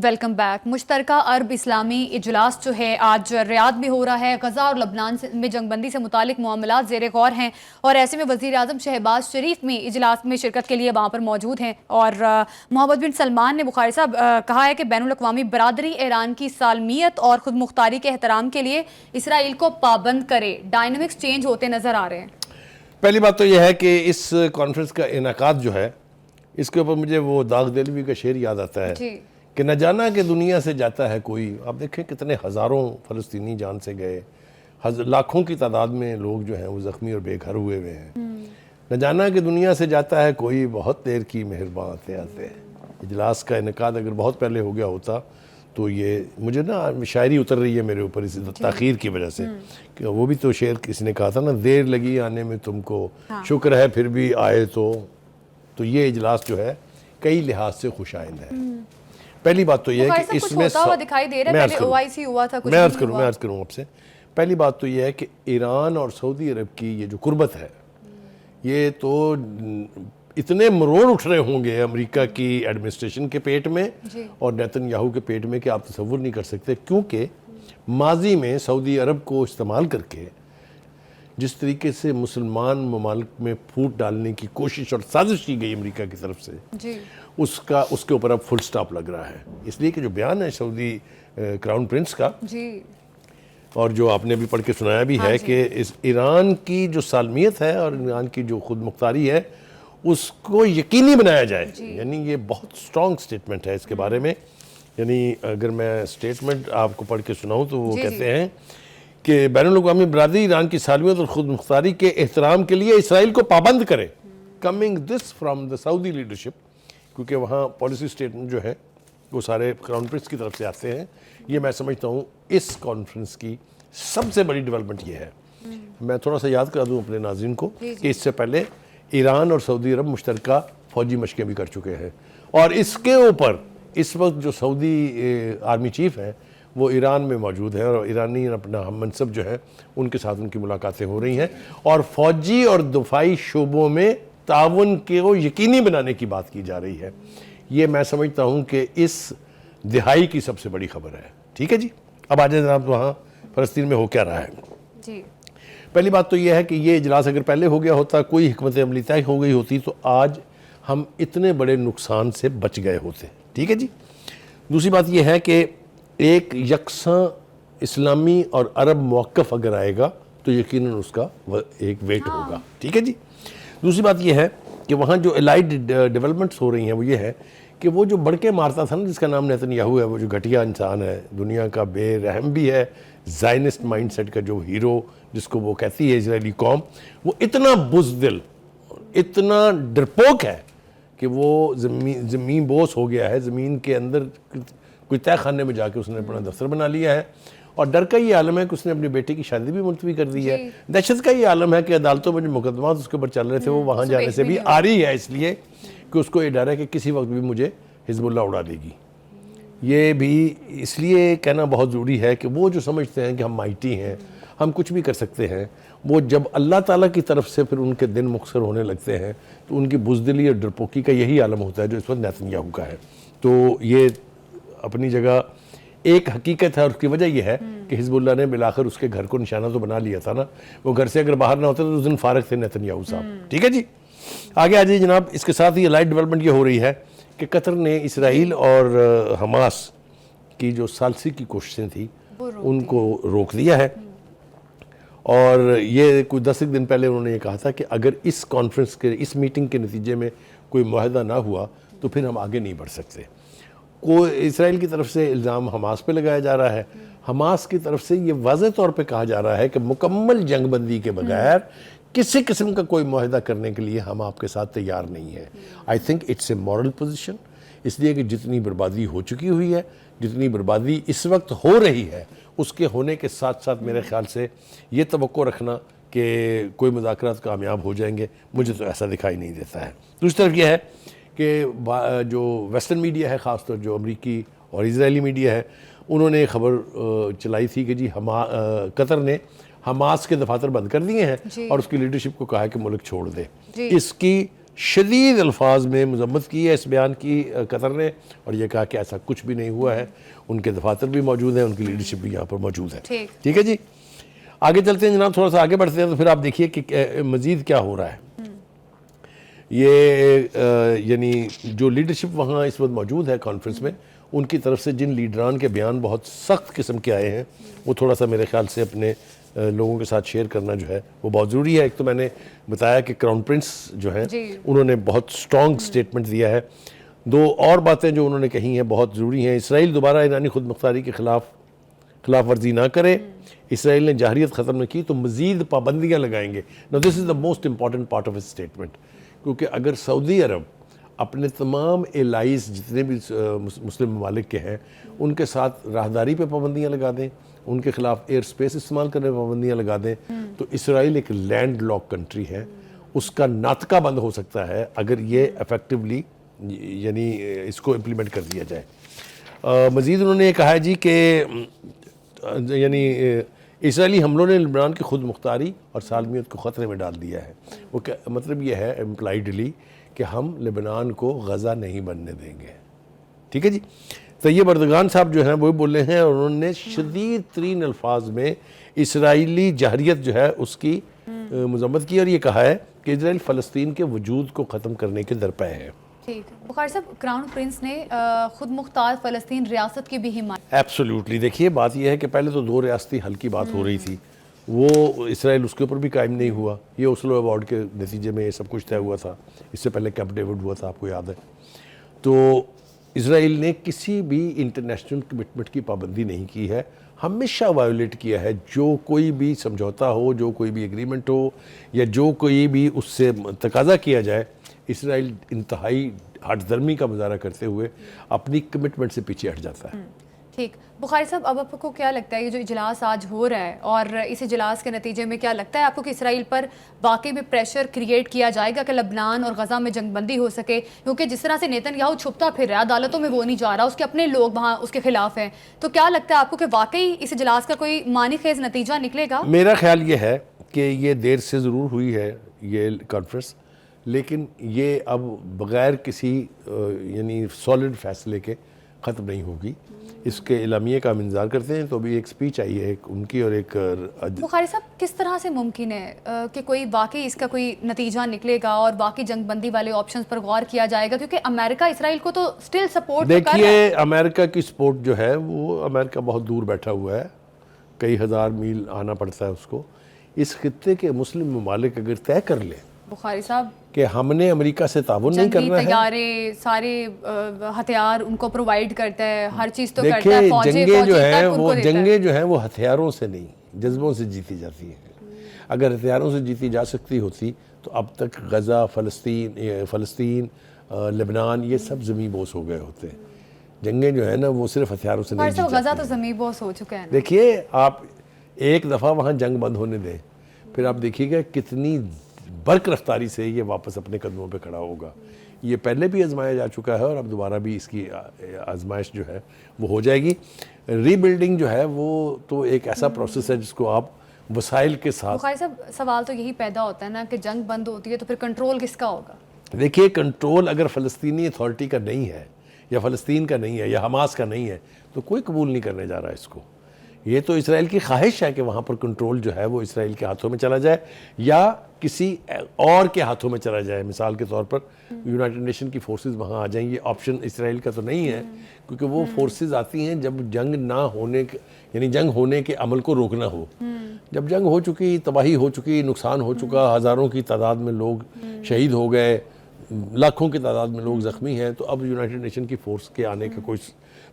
Welcome back. मुश्तरका अरब इस्लामी इजलास जो है आज रियाद में हो रहा है। गजा और लबनान में जंगबंदी से मुतालिक मामलात ज़ेर गौर हैं और ऐसे में वज़ीर आज़म शहबाज शरीफ में इजलास में शिरकत के लिए वहाँ पर मौजूद हैं। और मोहम्मद बिन सलमान ने बुखारी साहब कहा है कि बैनुल अक़वामी बरादरी ईरान की सालमियत और खुद मुख्तारी के एहतराम के लिए इसराइल को पाबंद करे। डायनामिक्स चेंज होते नज़र आ रहे हैं। पहली बात तो यह है कि इस कॉन्फ्रेंस का इनेकाद जो है इसके ऊपर मुझे वो दाग देलवी का शेर याद आता है कि न जाना कि दुनिया से जाता है कोई। आप देखें कितने हज़ारों फ़लस्तीनी जान से गए, लाखों की तादाद में लोग जो हैं वो ज़ख्मी और बेघर हुए हुए हैं। न जाना कि दुनिया से जाता है कोई, बहुत देर की मेहरबान आते आते। इजलास का इनेकाद अगर बहुत पहले हो गया होता तो ये मुझे ना शायरी उतर रही है मेरे ऊपर इस ताख़ीर की वजह से कि वो भी तो शेर किसी ने कहा था ना, देर लगी आने में तुमको, शुक्र है फिर भी आए। तो ये इजलास जो है कई लिहाज से खुशाइंद है। पहली बात तो यह है कि इसमें दिखाई दे रहा है, पहले ओआईसी हुआ था, कुछ मैं अर्ज़ करूँ आपसे। पहली बात तो यह है कि ईरान और सऊदी अरब की ये जो कुर्बत है ये तो इतने मरोड़ उठ रहे होंगे अमेरिका की एडमिनिस्ट्रेशन के पेट में और नेतन्याहू के पेट में कि आप तसव्वुर नहीं कर सकते। क्योंकि माजी में सऊदी अरब को इस्तेमाल करके जिस तरीके से मुसलमान ममालिक में फूट डालने की कोशिश और साजिश की गई अमेरिका की तरफ से, उसके ऊपर अब फुल स्टॉप लग रहा है। इसलिए कि जो बयान है सऊदी क्राउन प्रिंस का और जो आपने अभी पढ़ के सुनाया भी है कि इस ईरान की जो सालमियत है और ईरान की जो खुद मुख्तारी है उसको यकीनी बनाया जाए। यानी ये बहुत स्ट्रॉन्ग स्टेटमेंट है इसके बारे में। यानी अगर मैं स्टेटमेंट आपको पढ़ के सुनाऊँ तो वो कहते हैं कि बैनुल अक़वामी बरादरी ईरान की सालमियत और खुद मुख्तारी के एहतराम के लिए इसराइल को पाबंद करे। Coming this from the Saudi leadership, क्योंकि वहाँ पॉलिसी स्टेटमेंट जो है वो सारे क्राउन प्रिंस की तरफ से आते हैं। ये मैं समझता हूँ इस कॉन्फ्रेंस की सबसे बड़ी डेवलपमेंट ये है। मैं थोड़ा सा याद करा दूँ अपने नाज़रीन को कि इससे पहले ईरान और सऊदी अरब मुश्तरका फ़ौजी मशक़ें भी कर चुके हैं और इसके ऊपर इस वक्त जो सऊदी आर्मी चीफ़ हैं वो ईरान में मौजूद है और ईरानी अपना हम मनसब जो है उनके साथ उनकी मुलाकातें हो रही हैं और फ़ौजी और दफाई शोबों में ताउन को यकीनी बनाने की बात की जा रही है। ये मैं समझता हूँ कि इस दिहाई की सबसे बड़ी खबर है। ठीक है जी, अब आ जाए जनाब वहाँ फ़लस्तीन में हो क्या रहा है जी। पहली बात तो यह है कि ये इजलास अगर पहले हो गया होता, कोई हिकमत अमली तय हो गई होती तो आज हम इतने बड़े नुकसान से बच गए होते। ठीक है जी। दूसरी बात यह है कि एक यकसां इस्लामी और अरब मौक़िफ़ अगर आएगा तो यकीनन उसका एक वेट होगा। ठीक है जी। दूसरी बात यह है कि वहाँ जो एलाइड डेवलपमेंट्स हो रही हैं वो ये है कि वो जो बढ़ के मारता था ना जिसका नाम नेतन्याहू है, वो जो घटिया इंसान है, दुनिया का बेरहम भी है, ज़ायनिस्ट माइंडसेट का जो हीरो जिसको वो कहती है इजरायली कौम, वो इतना बुज़दिल, इतना डरपोक है कि वो ज़मीन बोस हो गया है। ज़मीन के अंदर कोई तय खाने में जाके उसने अपना दफ्तर बना लिया है और डर का ये आलम है कि उसने अपनी बेटे की शादी भी मुलतवी कर दी है। दहशत का ये आलम है कि अदालतों में जो मुकदमा उसके ऊपर चल रहे थे वो वहाँ जाने से भी आ रही है, इसलिए कि उसको ये डर है कि किसी वक्त भी मुझे हिजबुल्लाह उड़ा देगी। ये भी इसलिए कहना बहुत ज़रूरी है कि वो जो समझते हैं कि हम माइटी हैं, हम कुछ भी कर सकते हैं, वो जब अल्लाह ताला की तरफ से फिर उनके दिन मुख्सर होने लगते हैं तो उनकी बुज़दिली और डरपोकी का यही आलम होता है जो इस वक्त नेतन्याहू का है। तो ये अपनी जगह एक हकीकत है और उसकी वजह यह है कि हिजबुल्लाह ने बिलाखिर उसके घर को निशाना तो बना लिया था ना। वो घर से अगर बाहर ना होते तो उस दिन फारग थे नेतन्याहू साहब। ठीक है जी। आगे आ जाइए जनाब। इसके साथ ही लाइट डेवलपमेंट ये हो रही है कि कतर ने इसराइल और हमास की जो सालसी की कोशिशें थी उनको रोक दिया है और ये कोई 10 दिन पहले उन्होंने ये कहा था कि अगर इस कॉन्फ्रेंस के इस मीटिंग के नतीजे में कोई मुआहदा ना हुआ तो फिर हम आगे नहीं बढ़ सकते। को इसराइल की तरफ से इल्ज़ाम हमास पे लगाया जा रहा है, हमास की तरफ से ये वाज़ेह तौर पे कहा जा रहा है कि मुकम्मल जंगबंदी के बगैर किसी किस्म का कोई मुआहदा करने के लिए हम आपके साथ तैयार नहीं है। I think it's a moral position, इसलिए कि जितनी बर्बादी हो चुकी हुई है, जितनी बर्बादी इस वक्त हो रही है, उसके होने के साथ साथ मेरे ख़्याल से ये तवक्को रखना कि कोई मुज़ाकरात कामयाब हो जाएंगे, मुझे तो ऐसा दिखाई नहीं देता है। दूसरी तरफ यह है कि जो वेस्टर्न मीडिया है, ख़ासतौर जो अमरीकी और इजरायली मीडिया है, उन्होंने खबर चलाई थी कि जी कतर ने हमास के दफातर बंद कर दिए हैं और उसकी लीडरशिप को कहा है कि मुल्क छोड़ दे। इसकी शदीद अल्फाज में मजम्मत की है इस बयान की कतर ने, और ये कहा कि ऐसा कुछ भी नहीं हुआ है। उनके दफातर भी मौजूद हैं, उनकी लीडरशिप भी यहाँ पर मौजूद है। ठीक है जी, आगे चलते हैं जनाब, थोड़ा सा आगे बढ़ते हैं तो फिर आप देखिए कि मज़ीद क्या हो रहा है। ये यानी जो लीडरशिप वहाँ इस वक्त मौजूद है कॉन्फ्रेंस में, उनकी तरफ से जिन लीडरान के बयान बहुत सख्त किस्म के आए हैं, वो थोड़ा सा मेरे ख्याल से अपने लोगों के साथ शेयर करना जो है वो बहुत ज़रूरी है। एक तो मैंने बताया कि क्राउन प्रिंस जो है उन्होंने बहुत स्ट्रॉन्ग स्टेटमेंट दिया है। दो और बातें जो उन्होंने कही हैं बहुत ज़रूरी हैं। इसराइल दोबारा ईरानी खुद मुख्तारी के खिलाफ वर्जी ना करे, इसराइल ने जाहरियत ख़त्म न की तो मज़ीद पाबंदियाँ लगाएंगे। Now this is the most important part of इस स्टेटमेंट, क्योंकि अगर सऊदी अरब अपने तमाम एलाइज जितने भी मुस्लिम ममालिक के हैं उनके साथ राहदारी पे पाबंदियाँ लगा दें, उनके खिलाफ एयर स्पेस इस्तेमाल करने पर पाबंदियाँ लगा दें, तो इसराइल एक लैंड लॉक कंट्री है, उसका नातका बंद हो सकता है अगर ये इफेक्टिवली यानी इसको इम्प्लीमेंट कर दिया जाए। मज़ीद उन्होंने ये कहा है जी कि यानी इसराइली हमलों ने लेबनान की खुद मुख्तारी और सालमियत को ख़तरे में डाल दिया है। वो क्या मतलब ये है इम्प्लाइडली कि हम लेबनान को गज़ा नहीं बनने देंगे। ठीक है जी, तैयब अर्दगान साहब जो हैं वो बोले हैं, और उन्होंने शदीद तरीन अल्फाज में इसराइली जाहरियत जो है उसकी मजम्मत की और ये कहा है कि इसराइल फ़लस्तीन के वजूद को ख़त्म करने के दरपे है। ठीक, बुखारी साहब, क्राउन प्रिंस ने खुद मुख्तार फ़लस्तीन रियासत की भी हिमायत। एब्सोल्युटली, देखिए बात यह है कि पहले तो दो रियासती हल की बात हो रही थी, वो इसराइल उसके ऊपर भी कायम नहीं हुआ। ये ओस्लो अवार्ड के नतीजे में ये सब कुछ तय हुआ था। इससे पहले कैंप डेविड हुआ था, आपको याद है। तो इसराइल ने किसी भी इंटरनेशनल कमिटमेंट की पाबंदी नहीं की है, हमेशा वायोलेट किया है। जो कोई भी समझौता हो, जो कोई भी एग्रीमेंट हो, या जो कोई भी उससे तकाजा किया जाए, इसराइल इंतहाई हठधर्मी का मुजाहरा करते हुए अपनी कमिटमेंट से पीछे हट जाता है। ठीक, बुखारी साहब, अब आपको क्या लगता है ये जो इजलास आज हो रहा है और इस इजलास के नतीजे में क्या लगता है आपको कि इसराइल पर वाकई में प्रेशर क्रिएट किया जाएगा कि लबनान और गज़ा में जंगबंदी हो सके? क्योंकि जिस तरह से नेतन्याहू छुपता फिर रहा है, अदालतों में वो नहीं जा रहा, उसके अपने लोग वहाँ उसके खिलाफ हैं, तो क्या लगता है आपको कि वाकई इस इजलास का कोई मानी खेज नतीजा निकलेगा? मेरा ख्याल ये है कि ये देर से ज़रूर हुई है ये कॉन्फ्रेंस, लेकिन ये अब बग़ैर किसी यानी सॉलिड फैसले के ख़त्म नहीं होगी। इसके इलामिये का हम इंतज़ार करते हैं। तो अभी एक स्पीच आई है एक उनकी और एक बुखारी साहब, किस तरह से मुमकिन है कि कोई वाकई इसका कोई नतीजा निकलेगा और वाकई जंगबंदी वाले ऑप्शंस पर गौर किया जाएगा? क्योंकि अमेरिका इसराइल को तो स्टिल सपोर्ट देखिए, अमेरिका की सपोर्ट जो है वो अमेरिका बहुत दूर बैठा हुआ है, कई हज़ार मील आना पड़ता है उसको। इस खित्ते के मुस्लिम ममालिक अगर तय कर लें बुखारी साहब कि हमने अमेरिका से ताउन नहीं करना है, तैयारे सारे हथियार उनको प्रोवाइड करता है, हर चीज़ तो करता है, देखिए जंगें जो है वो हथियारों से नहीं जज्बों से जीती जाती हैं। अगर हथियारों से जीती जा सकती होती तो अब तक गज़ा, फ़लस्तीन, लेबनान ये सब ज़मीं बोस हो गए होते। जंगें जो है ना वो सिर्फ हथियारों से नहीं जीती गज़ा तो ज़मीं बोस हो चुका है। देखिए, आप एक दफ़ा वहाँ जंग बंद होने दें, फिर आप देखिएगा कितनी बर्क रफ्तारी से ये वापस अपने कदमों पे खड़ा होगा। ये पहले भी आजमाया जा चुका है और अब दोबारा भी इसकी आजमाइश जो है वो हो जाएगी। रीबिल्डिंग जो है वो तो एक ऐसा प्रोसेस है जिसको आप वसाइल के साथ। बुखारी साहब, सवाल तो यही पैदा होता है ना कि जंग बंद होती है तो फिर कंट्रोल किसका होगा? देखिए, कंट्रोल अगर फ़लस्तीनी अथॉरिटी का नहीं है या फ़लस्तीन का नहीं है या हमास का नहीं है तो कोई कबूल नहीं करने जा रहा है इसको। ये तो इसराइल की ख्वाहिश है कि वहाँ पर कंट्रोल जो है वो इसराइल के हाथों में चला जाए या किसी और के हाथों में चला जाए। मिसाल के तौर पर यूनाइटेड नेशन की फोर्सेस वहाँ आ जाएंगी। ऑप्शन इसराइल का तो नहीं है, क्योंकि वो फोर्सेस आती हैं जब जंग ना होने के यानी जंग होने के अमल को रोकना हो। जब जंग हो चुकी, तबाही हो चुकी, नुकसान हो चुका, हज़ारों की तादाद में लोग शहीद हो गए, लाखों की तादाद में लोग ज़ख्मी हैं, तो अब यूनाइटेड नेशन की फोर्स के आने का कोई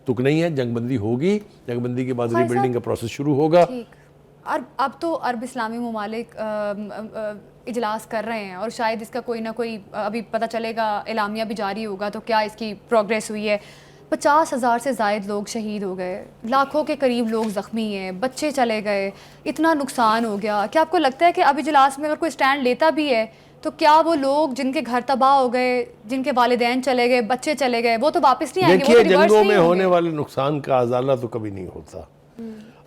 तुक नहीं है। जंगबंदी होगी, जंगबंदी के बाद रीबिल्डिंग का प्रोसेस शुरू होगा। और अब तो अरब इस्लामी ममालिक इजलास कर रहे हैं और शायद इसका कोई ना कोई अभी पता चलेगा, एलामिया भी जारी होगा तो क्या इसकी प्रोग्रेस हुई है। 50,000 से ज़ायद लोग शहीद हो गए, लाखों के करीब लोग ज़ख्मी हैं, बच्चे चले गए, इतना नुकसान हो गया। क्या आपको लगता है कि अब इजलास में अगर कोई स्टैंड लेता भी है तो क्या वो लोग जिनके घर तबाह हो गए, जिनके वालिदैन चले गए, बच्चे चले गए, वो तो वापस नहीं आएंगे? देखिए, जंगों में होने वाले नुकसान का अजाला तो कभी नहीं होता।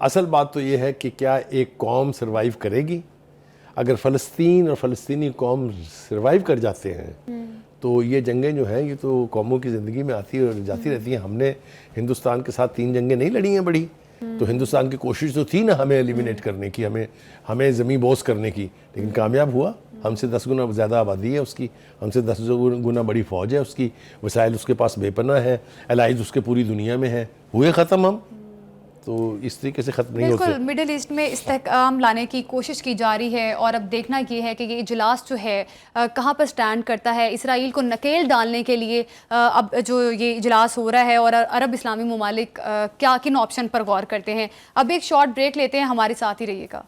असल बात तो ये है कि क्या एक कौम सर्वाइव करेगी? अगर फ़लस्तीन और फ़लस्तीनी कौम सर्वाइव कर जाते हैं तो ये जंगें जो हैं ये तो कौमों की ज़िंदगी में आती और जाती रहती हैं। हमने हिंदुस्तान के साथ 3 जंगें नहीं लड़ी हैं बड़ी, तो हिंदुस्तान की कोशिश तो थी ना हमें एलिमिनेट करने की, हमें ज़मीं बोस करने की, लेकिन कामयाब हुआ। हमसे 10 गुना ज़्यादा आबादी है उसकी, हमसे 10 गुना बड़ी फ़ौज है उसकी, वसाइल उसके पास बेपनाह है, एलाइज उसके पूरी दुनिया में है, हुए ख़त्म हम। तो इस तरीके से ख़त्म नहीं होते। बिल्कुल, मिडिल ईस्ट में इस्तेहकाम लाने की कोशिश की जा रही है और अब देखना ये है कि ये इजलास जो है कहाँ पर स्टैंड करता है। इसराइल को नकेल डालने के लिए अब जो ये इजलास हो रहा है और अरब इस्लामी ममालिक क्या किन ऑप्शन पर गौर करते हैं। अब एक शॉर्ट ब्रेक लेते हैं, हमारे साथ ही रहिएगा।